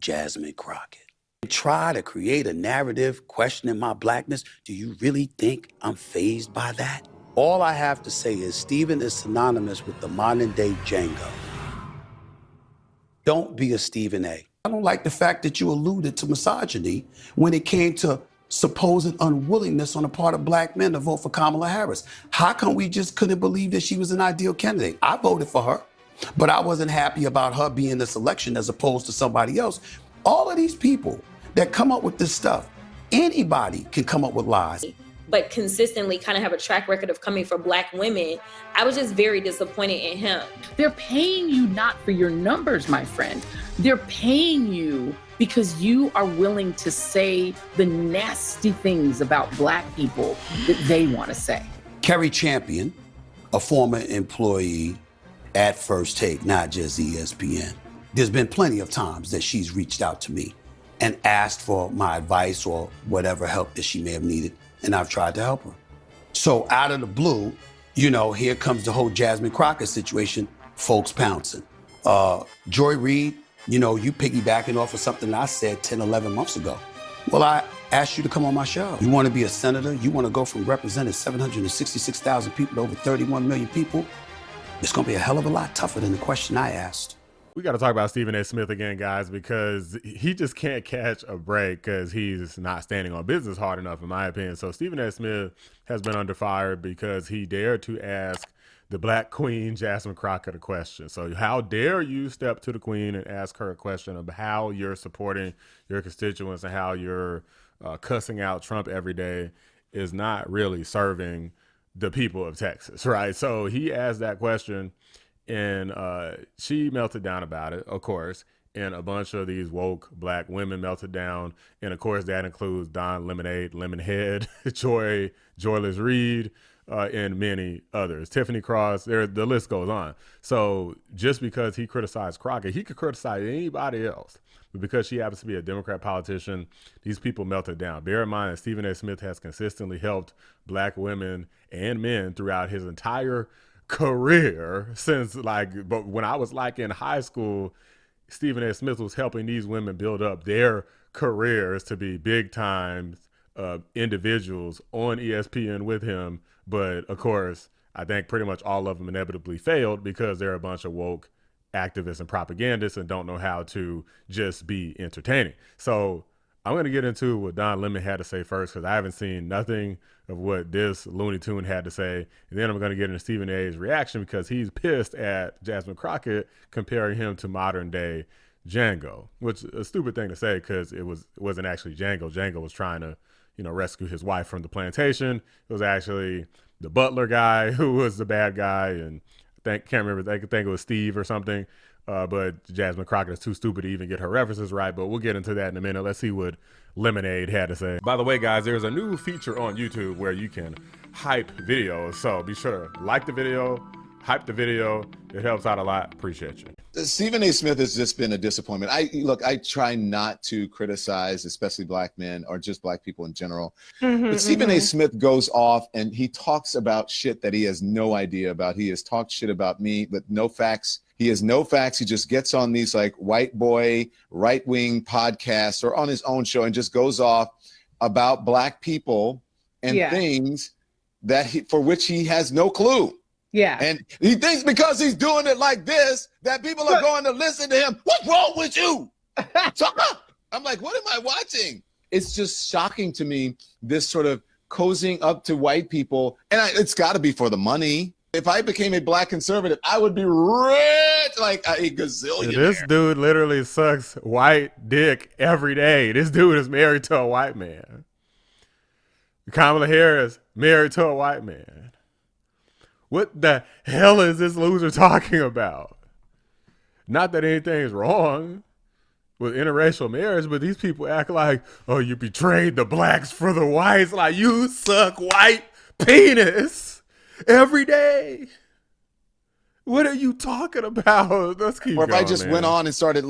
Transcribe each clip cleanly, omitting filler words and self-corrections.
Jasmine Crockett. Try to create a narrative questioning my blackness. Do you really think I'm fazed by that? All I have to say is Stephen is synonymous with the modern day Django. Don't be a Stephen A. I don't like the fact that you alluded to misogyny when it came to supposed unwillingness on the part of black men to vote for Kamala Harris. How come we just couldn't believe that she was an ideal candidate? I voted for her, but I wasn't happy about her being the selection as opposed to somebody else. All of these people that come up with this stuff, anybody can come up with lies. But consistently kind of have a track record of coming for black women. I was just very disappointed in him. They're paying you not for your numbers, my friend. They're paying you because you are willing to say the nasty things about black people that they want to say. Kerry Champion, a former employee at First Take, not just ESPN. There's been plenty of times that she's reached out to me and asked for my advice or whatever help that she may have needed, and I've tried to help her. So out of the blue, here comes the whole Jasmine Crockett situation, folks pouncing. Joy Reid, you piggybacking off of something I said 10, 11 months ago. Well, I asked you to come on my show. You want to be a senator? You want to go from representing 766,000 people to over 31 million people? It's going to be a hell of a lot tougher than the question I asked. We got to talk about Stephen A. Smith again, guys, because he just can't catch a break because he's not standing on business hard enough, in my opinion. So Stephen A. Smith has been under fire because he dared to ask the black queen, Jasmine Crockett, a question. So how dare you step to the queen and ask her a question of how you're supporting your constituents and how you're cussing out Trump every day is not really serving the people of Texas, right? So he asked that question. And she melted down about it, of course, and a bunch of these woke black women melted down. And, of course, that includes Don Lemonade, Lemonhead, Joyless Reed, and many others. Tiffany Cross, the list goes on. So just because he criticized Crockett, he could criticize anybody else. But because she happens to be a Democrat politician, these people melted down. Bear in mind that Stephen A. Smith has consistently helped black women and men throughout his entire career since but when I was in high school, Stephen A. Smith was helping these women build up their careers to be big time individuals on ESPN with him. But of course, I think pretty much all of them inevitably failed because they're a bunch of woke activists and propagandists and don't know how to just be entertaining. So I'm going to get into what Don Lemon had to say first because I haven't seen nothing of what this Looney Tune had to say. And then I'm going to get into Stephen A's reaction because he's pissed at Jasmine Crockett comparing him to modern day Django, which is a stupid thing to say because it wasn't actually Django. Django was trying to, rescue his wife from the plantation. It was actually the butler guy who was the bad guy. And I think it was Steve or something. But Jasmine Crockett is too stupid to even get her references right. But we'll get into that in a minute. Let's see what Lemonade had to say. By the way, guys, there's a new feature on YouTube where you can hype videos. So be sure to like the video, hype the video. It helps out a lot. Appreciate you. Stephen A. Smith has just been a disappointment. I try not to criticize, especially black men or just black people in general. But Stephen A. Smith goes off and he talks about shit that he has no idea about. He has talked shit about me, but no facts. He has no facts. He just gets on these white boy, right-wing podcasts or on his own show and just goes off about black people and things for which he has no clue. Yeah. And he thinks because he's doing it like this, that people are going to listen to him. What's wrong with you? So I'm like, what am I watching? It's just shocking to me, this sort of cozying up to white people. And it's got to be for the money. If I became a black conservative, I would be rich like a gazillionaire. This dude literally sucks white dick every day. This dude is married to a white man. Kamala Harris married to a white man. What the hell is this loser talking about? Not that anything is wrong with interracial marriage, but these people act like, oh, you betrayed the blacks for the whites. Like, you suck white penis every day. What are you talking about? Let's keep going, Or if I just man. went on and started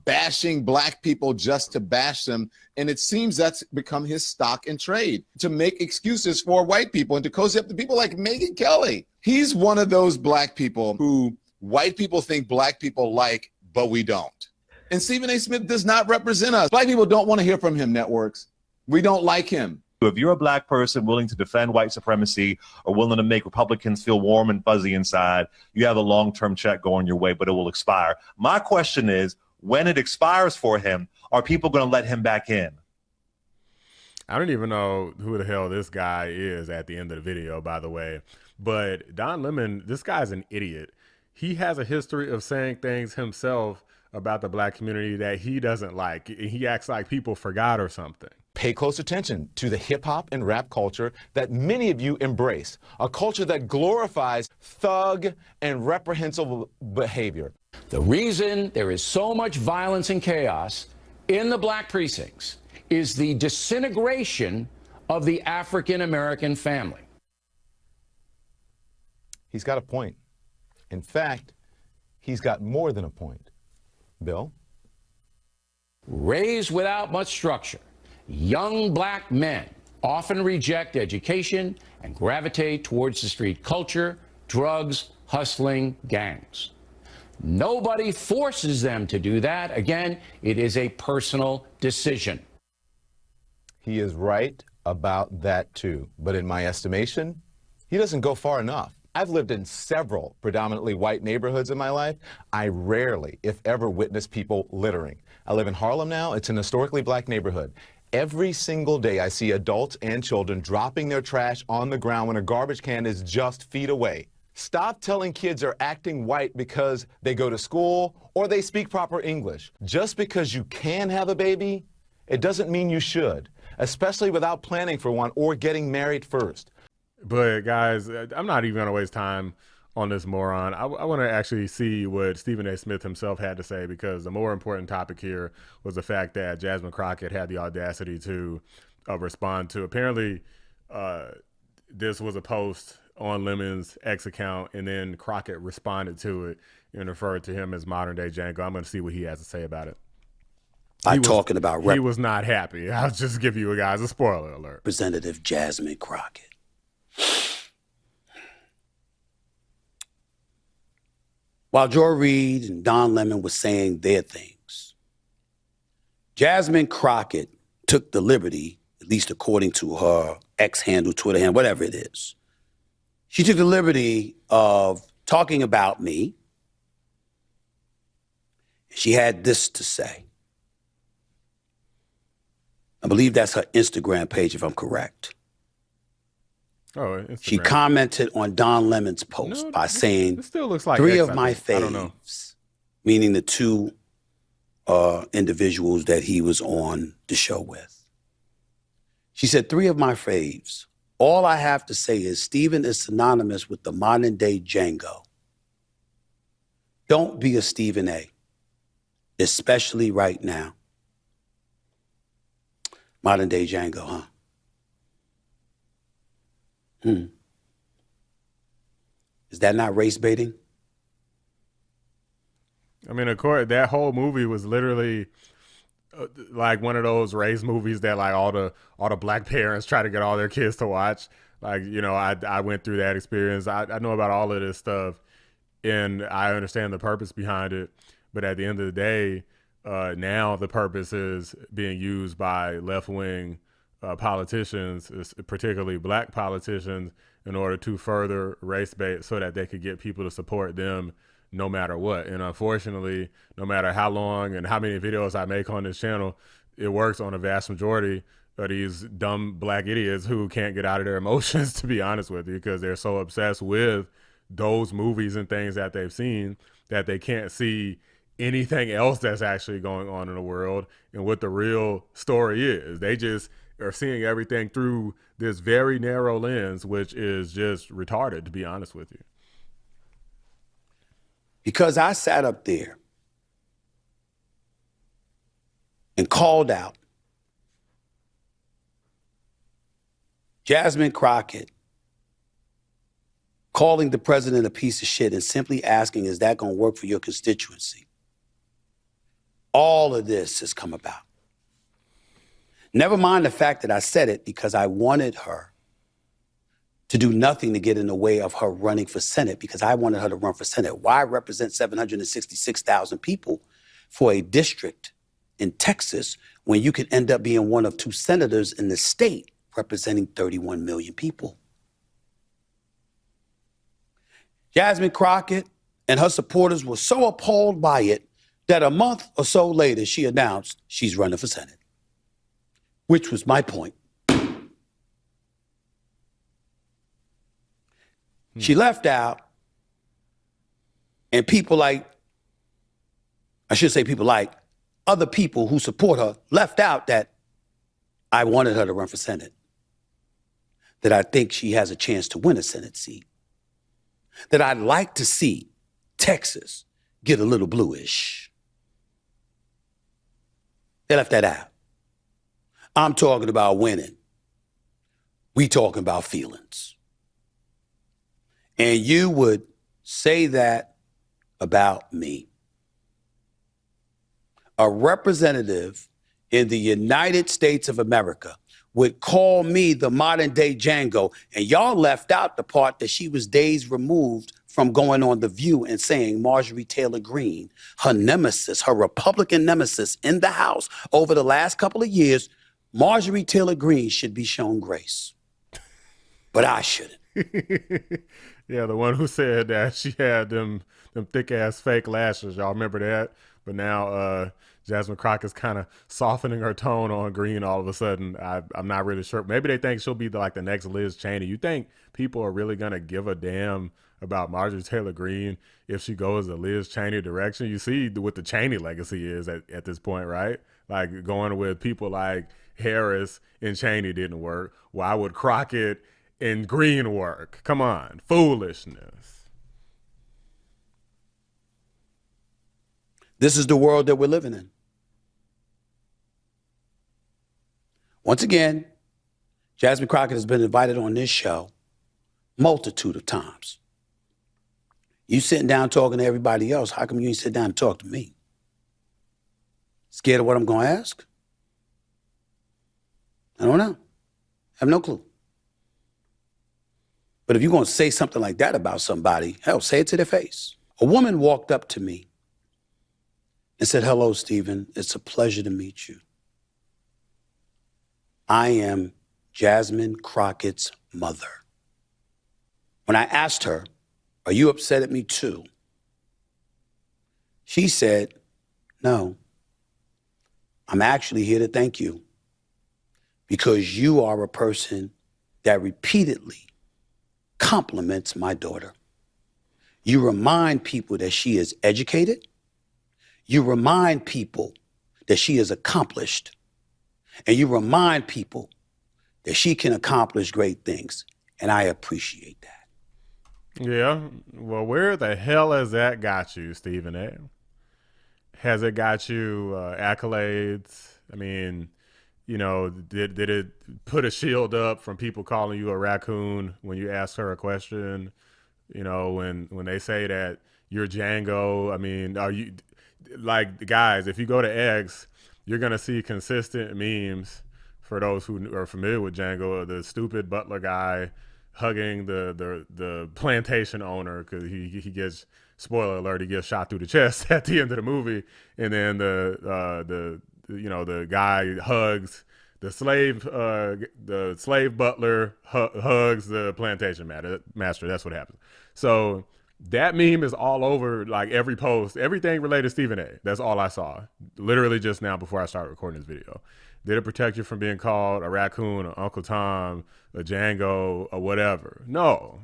bashing black people just to bash them, and it seems that's become his stock and trade, to make excuses for white people and to cozy up to people like Megyn Kelly. He's one of those black people who white people think black people like, but we don't. And Stephen A. Smith does not represent us. Black people don't want to hear from him, networks. We don't like him. If you're a black person willing to defend white supremacy or willing to make Republicans feel warm and fuzzy inside, you have a long-term check going your way, but it will expire. My question is, when it expires for him, are people going to let him back in? I don't even know who the hell this guy is at the end of the video, by the way. But Don Lemon, this guy's an idiot. He has a history of saying things himself about the black community that he doesn't like. He acts like people forgot or something. Pay close attention to the hip hop and rap culture that many of you embrace, a culture that glorifies thug and reprehensible behavior. The reason there is so much violence and chaos in the black precincts is the disintegration of the African American family. He's got a point. In fact, he's got more than a point. Bill? Raised without much structure, young black men often reject education and gravitate towards the street culture, drugs, hustling, gangs. Nobody forces them to do that. Again, it is a personal decision. He is right about that too. But in my estimation, he doesn't go far enough. I've lived in several predominantly white neighborhoods in my life. I rarely, if ever, witness people littering. I live in Harlem now. It's an historically black neighborhood. Every single day I see adults and children dropping their trash on the ground when a garbage can is just feet away. Stop telling kids are acting white because they go to school or they speak proper English. Just because you can have a baby, it doesn't mean you should, especially without planning for one or getting married first. But guys, I'm not even going to waste time on this moron. I want to actually see what Stephen A. Smith himself had to say, because the more important topic here was the fact that Jasmine Crockett had the audacity to respond to. Apparently, this was a post on Lemon's X account, and then Crockett responded to it and referred to him as modern day Django. I'm going to see what he has to say about it. He was not happy. I'll just give you guys a spoiler alert. Representative Jasmine Crockett. While Joy Reid and Don Lemon were saying their things, Jasmine Crockett took the liberty, at least according to her X handle, Twitter handle, whatever it is, she took the liberty of talking about me. She had this to say. I believe that's her Instagram page, if I'm correct. Oh, Instagram. She commented on Don Lemon's post by saying, it still looks like three X, of my faves, meaning the two individuals that he was on the show with. She said, three of my faves. All I have to say is Stephen is synonymous with the modern day Django. Don't be a Stephen A., especially right now. Modern day Django, huh? Is that not race baiting? I mean, of course, that whole movie was literally like one of those race movies that like all the black parents try to get all their kids to watch. Like, you know, I went through that experience. I know about all of this stuff, and I understand the purpose behind it. But at the end of the day, now the purpose is being used by left-wing politicians, particularly black politicians, in order to further race bait so that they could get people to support them no matter what. And unfortunately, no matter how long and how many videos I make on this channel, it works on a vast majority of these dumb black idiots who can't get out of their emotions, to be honest with you, because they're so obsessed with those movies and things that they've seen that they can't see anything else that's actually going on in the world and what the real story is. They just are seeing everything through this very narrow lens, which is just retarded, to be honest with you. Because I sat up there and called out Jasmine Crockett calling the president a piece of shit and simply asking, is that going to work for your constituency? All of this has come about. Never mind the fact that I said it because I wanted her to do nothing to get in the way of her running for Senate, because I wanted her to run for Senate. Why represent 766,000 people? for a district in Texas when you could end up being one of 2 senators in the state representing 31 million people. Jasmine Crockett and her supporters were so appalled by it that a month or so later, she announced she's running for Senate, which was my point. She left out, and people like, I should say people like, other people who support her left out that I wanted her to run for Senate, that I think she has a chance to win a Senate seat, that I'd like to see Texas get a little bluish. They left that out. I'm talking about winning. We talking about feelings. And you would say that about me. A representative in the United States of America would call me the modern day Django, and y'all left out the part that she was days removed from going on The View and saying Marjorie Taylor Greene, her nemesis, her Republican nemesis in the House over the last couple of years, Marjorie Taylor Greene should be shown grace. But I shouldn't. Yeah, the one who said that she had them thick ass fake lashes. Y'all remember that? But now Jasmine Crockett's kind of softening her tone on Green all of a sudden. I'm not really sure. Maybe they think she'll be like the next Liz Cheney. You think people are really going to give a damn about Marjorie Taylor Greene if she goes the Liz Cheney direction? You see what the Cheney legacy is at this point, right? Like going with people like Harris and Cheney didn't work. Why would Crockett and Green work? Come on, foolishness. This is the world that we're living in. Once again, Jasmine Crockett has been invited on this show multitude of times. You sitting down talking to everybody else, how come you ain't sit down and talk to me? Scared of what I'm going to ask? I don't know. I have no clue. But if you're going to say something like that about somebody, hell, say it to their face. A woman walked up to me and said, "Hello, Stephen. It's a pleasure to meet you. I am Jasmine Crockett's mother." When I asked her, "Are you upset at me too?" she said, "No, I'm actually here to thank you because you are a person that repeatedly compliments my daughter. You remind people that she is educated. You remind people that she is accomplished. And you remind people that she can accomplish great things. And I appreciate that." Yeah. Well, where the hell has that got you, Stephen A? Has it got you accolades? I mean, you know, did it put a shield up from people calling you a raccoon when you ask her a question? You know, when they say that you're Django, I mean, are you, like, guys, if you go to X, you're going to see consistent memes for those who are familiar with Django, the stupid butler guy hugging the plantation owner because he gets, spoiler alert, he gets shot through the chest at the end of the movie, and then the guy hugs the slave butler hugs the plantation master. That's what happens. So that meme is all over, like, every post, everything related to Stephen A. That's all I saw, literally just now before I started recording this video. Did it protect you from being called a raccoon, or Uncle Tom, a Django, or whatever? No.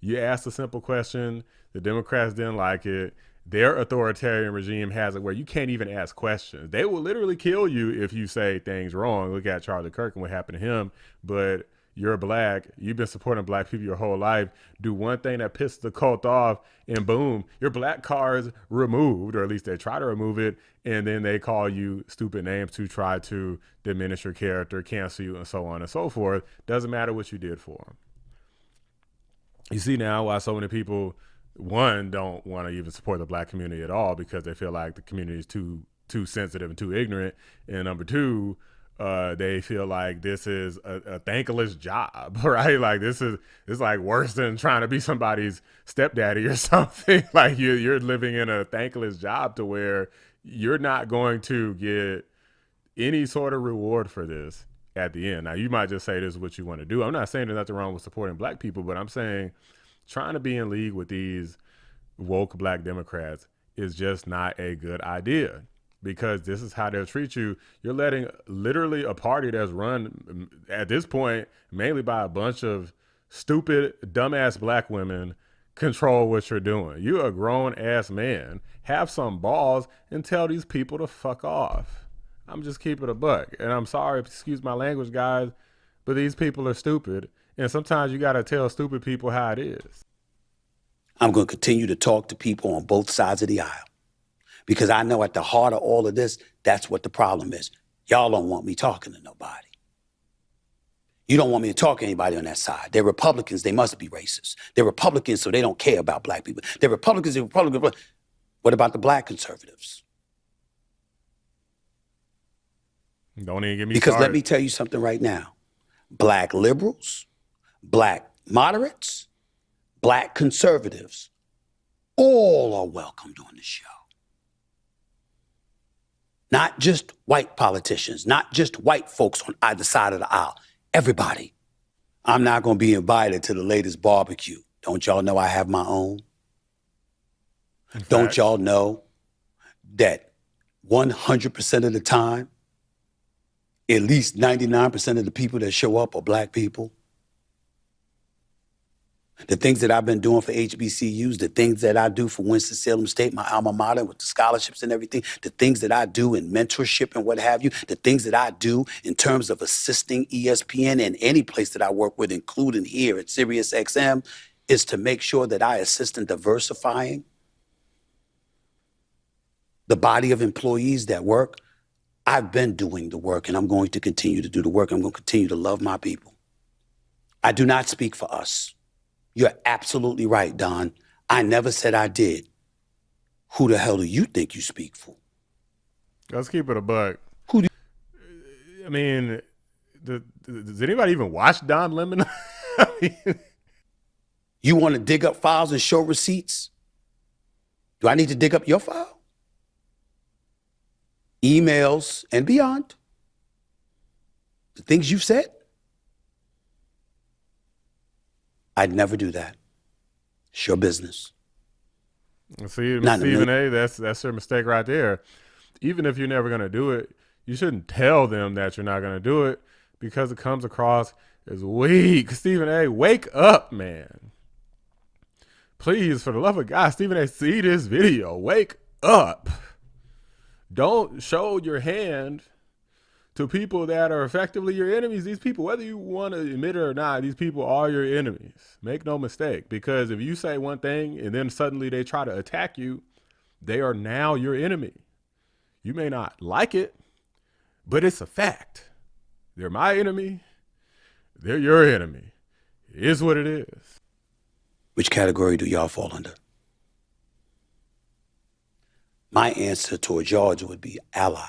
You asked a simple question. The Democrats didn't like it. Their authoritarian regime has it where you can't even ask questions. They will literally kill you if you say things wrong. Look at Charlie Kirk and what happened to him. But you're black. You've been supporting black people your whole life. Do one thing that pisses the cult off, and boom, your black card is removed, or at least they try to remove it, and then they call you stupid names to try to diminish your character, cancel you, and so on and so forth. Doesn't matter what you did for them. You see now why so many people, one, don't want to even support the black community at all because they feel like the community is too sensitive and too ignorant. And number two, they feel like this is a thankless job, right? Like this is like worse than trying to be somebody's stepdaddy or something. Like you're living in a thankless job to where you're not going to get any sort of reward for this at the end. Now, you might just say this is what you want to do. I'm not saying there's nothing wrong with supporting black people, but I'm saying trying to be in league with these woke black Democrats is just not a good idea, because this is how they'll treat you. You're letting literally a party that's run at this point mainly by a bunch of stupid, dumbass black women control what you're doing. You're a grown ass man. Have some balls and tell these people to fuck off. I'm just keeping a buck. And I'm sorry, excuse my language, guys, but these people are stupid. And sometimes you got to tell stupid people how it is. I'm going to continue to talk to people on both sides of the aisle, because I know at the heart of all of this, that's what the problem is. Y'all don't want me talking to nobody. You don't want me to talk to anybody on that side. They're Republicans. They must be racist. They're Republicans, so they don't care about black people. They're Republicans. They're Republicans. What about the black conservatives? Don't even get me Because started. let me tell you something right now. Black liberals, black moderates, black conservatives, all are welcomed on the show. Not just white politicians, not just white folks on either side of the aisle. Everybody. I'm not going to be invited to the latest barbecue. Don't y'all know I have my own? Don't y'all know that 100% of the time, at least 99% of the people that show up are black people? The things that I've been doing for HBCUs, the things that I do for Winston-Salem State, my alma mater, with the scholarships and everything, the things that I do in mentorship and what have you, the things that I do in terms of assisting ESPN and any place that I work with, including here at SiriusXM, is to make sure that I assist in diversifying the body of employees that work. I've been doing the work, and I'm going to continue to do the work. I'm going to continue to love my people. I do not speak for us. You're absolutely right, Don. I never said I did. Who the hell do you think you speak for? Let's keep it a buck. Who do I mean, does anybody even watch Don Lemon? I mean, you want to dig up files and show receipts? Do I need to dig up your file? Emails and beyond? The things you've said? I'd never do that. It's your business. see, Not in a Stephen million. A., that's your mistake right there. Even if you're never going to do it, you shouldn't tell them that you're not going to do it, because it comes across as weak. Stephen A., wake up, man. Please, for the love of God, Stephen A., see this video. Wake up. Don't show your hand to people that are effectively your enemies. These people, whether you want to admit it or not, these people are your enemies. Make no mistake, because if you say one thing and then suddenly they try to attack you, they are now your enemy. You may not like it, but it's a fact. They're my enemy. They're your enemy. It is what it is. Which category do y'all fall under? My answer towards y'all would be ally,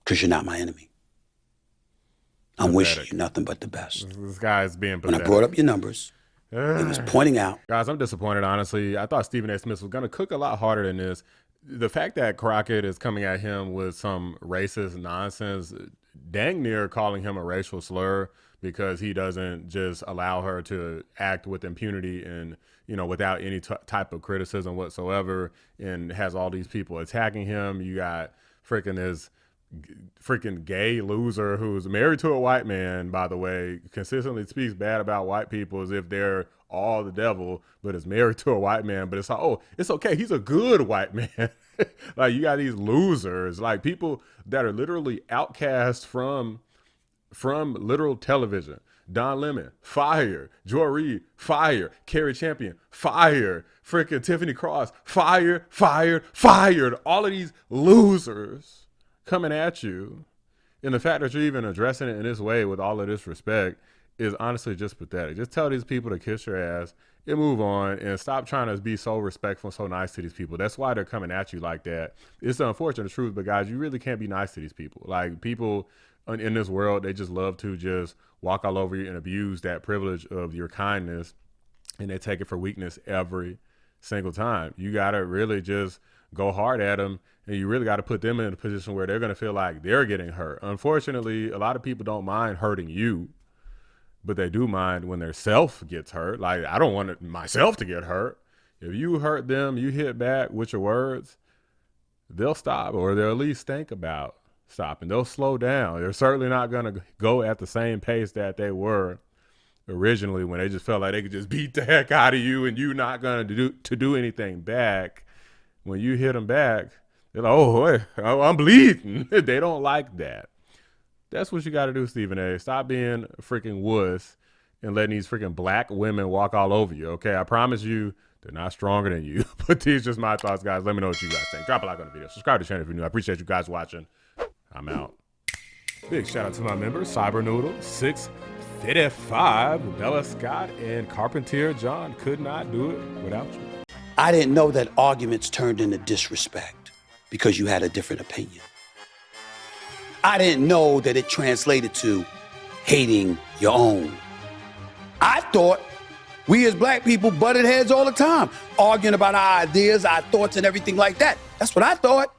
because you're not my enemy. I'm wishing you nothing but the best. This guy's being When pathetic. I brought up your numbers, it was pointing out. Guys, I'm disappointed, honestly. I thought Stephen A. Smith was going to cook a lot harder than this. The fact that Crockett is coming at him with some racist nonsense, dang near calling him a racial slur, because he doesn't just allow her to act with impunity and, without any type of criticism whatsoever, and has all these people attacking him. You got this freaking gay loser who's married to a white man, by the way, consistently speaks bad about white people as if they're all the devil, but is married to a white man. But it's like, oh, it's okay, he's a good white man. Like, you got these losers, like people that are literally outcast from literal television. Don Lemon, fire. Joy Reid, fire. Carrie Champion, fire. Freaking Tiffany Cross, fired. All of these losers coming at you. And the fact that you're even addressing it in this way with all of this respect is honestly just pathetic. Just tell these people to kiss your ass and move on, and stop trying to be so respectful and so nice to these people. That's why they're coming at you like that. It's the unfortunate truth, but guys, you really can't be nice to these people. Like, people in this world, they just love to just walk all over you and abuse that privilege of your kindness, and they take it for weakness every single time. You got to really just go hard at them, and you really got to put them in a position where they're going to feel like they're getting hurt. Unfortunately, a lot of people don't mind hurting you, but they do mind when their self gets hurt. Like, I don't want myself to get hurt. If you hurt them, you hit back with your words, they'll stop, or they'll at least think about stopping. They'll slow down. They're certainly not going to go at the same pace that they were originally when they just felt like they could just beat the heck out of you and you not going to do anything back. When you hit them back, they're like, oh, I'm bleeding. They don't like that. That's what you got to do, Stephen A. Stop being a freaking wuss and letting these freaking black women walk all over you, okay? I promise you, they're not stronger than you. But these are just my thoughts, guys. Let me know what you guys think. Drop a like on the video. Subscribe to the channel if you're new. I appreciate you guys watching. I'm out. Big shout out to my members, Cybernoodle, 655, Bella Scott, and Carpentier John. Could not do it without you. I didn't know that arguments turned into disrespect because you had a different opinion. I didn't know that it translated to hating your own. I thought we as black people butted heads all the time, arguing about our ideas, our thoughts, and everything like that. That's what I thought.